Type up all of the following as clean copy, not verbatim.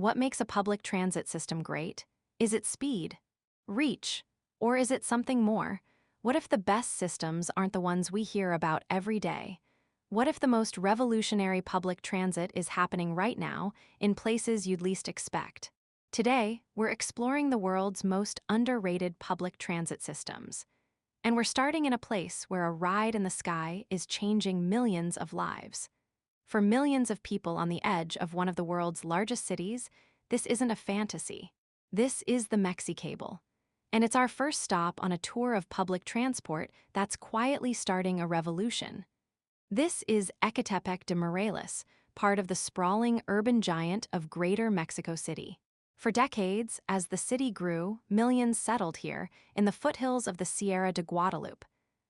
What makes a public transit system great? Is it speed, reach, or is it something more? What if the best systems aren't the ones we hear about every day? What if the most revolutionary public transit is happening right now in places you'd least expect? Today, we're exploring the world's most underrated public transit systems. And we're starting in a place where a ride in the sky is changing millions of lives. For millions of people on the edge of one of the world's largest cities, this isn't a fantasy. This is the Mexicable. And it's our first stop on a tour of public transport that's quietly starting a revolution. This is Ecatepec de Morelos, part of the sprawling urban giant of Greater Mexico City. For decades, as the city grew, millions settled here in the foothills of the Sierra de Guadalupe.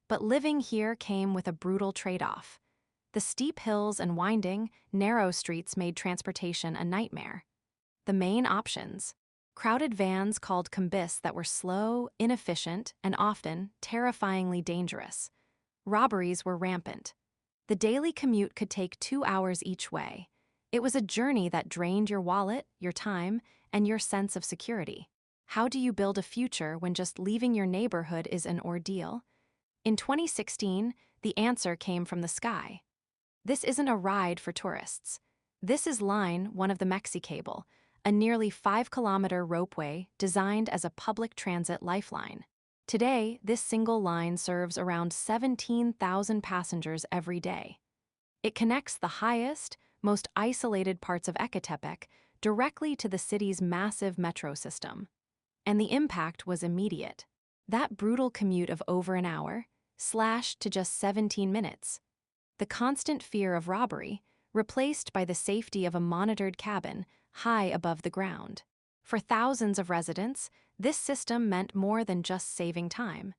But living here came with a brutal trade-off. The steep hills and winding, narrow streets made transportation a nightmare. The main options: crowded vans called combis that were slow, inefficient, and often terrifyingly dangerous. Robberies were rampant. The daily commute could take 2 hours each way. It was a journey that drained your wallet, your time, and your sense of security. How do you build a future when just leaving your neighborhood is an ordeal? In 2016, the answer came from the sky. This isn't a ride for tourists. This is Line 1 of the Mexicable, a nearly 5-kilometer ropeway designed as a public transit lifeline. Today, this single line serves around 17,000 passengers every day. It connects the highest, most isolated parts of Ecatepec directly to the city's massive metro system. And the impact was immediate. That brutal commute of over an hour slashed to just 17 minutes. The constant fear of robbery replaced by the safety of a monitored cabin high above the ground. For thousands of residents, this system meant more than just saving time.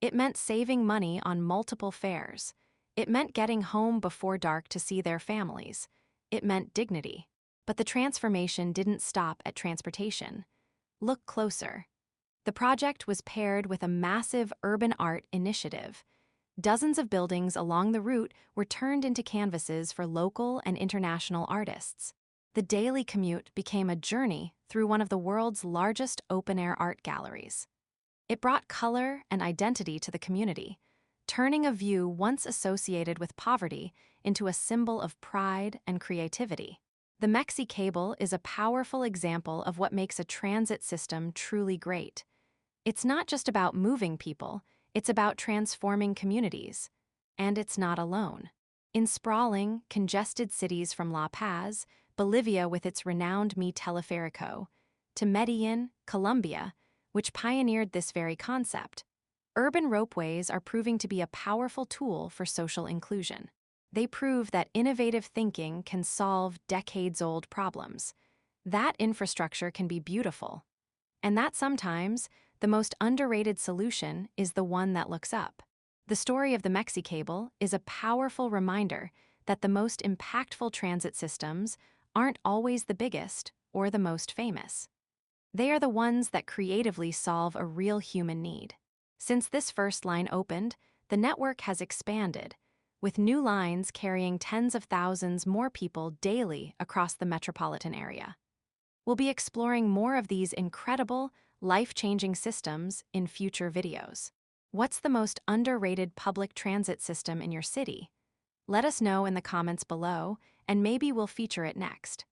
It meant saving money on multiple fares. It meant getting home before dark to see their families. It meant dignity. But the transformation didn't stop at transportation. Look closer. The project was paired with a massive urban art initiative. Dozens of buildings along the route were turned into canvases for local and international artists. The daily commute became a journey through one of the world's largest open-air art galleries. It brought color and identity to the community, turning a view once associated with poverty into a symbol of pride and creativity. The Mexicable is a powerful example of what makes a transit system truly great. It's not just about moving people, it's about transforming communities. And it's not alone. In sprawling, congested cities from La Paz, Bolivia with its renowned Mi Teleférico, to Medellin, Colombia, which pioneered this very concept, urban ropeways are proving to be a powerful tool for social inclusion. They prove that innovative thinking can solve decades-old problems. That infrastructure can be beautiful. And that sometimes, the most underrated solution is the one that looks up. The story of the Mexicable is a powerful reminder that the most impactful transit systems aren't always the biggest or the most famous. They are the ones that creatively solve a real human need. Since this first line opened, the network has expanded, with new lines carrying tens of thousands more people daily across the metropolitan area. We'll be exploring more of these incredible, life-changing systems in future videos. What's the most underrated public transit system in your city? Let us know in the comments below, and maybe we'll feature it next.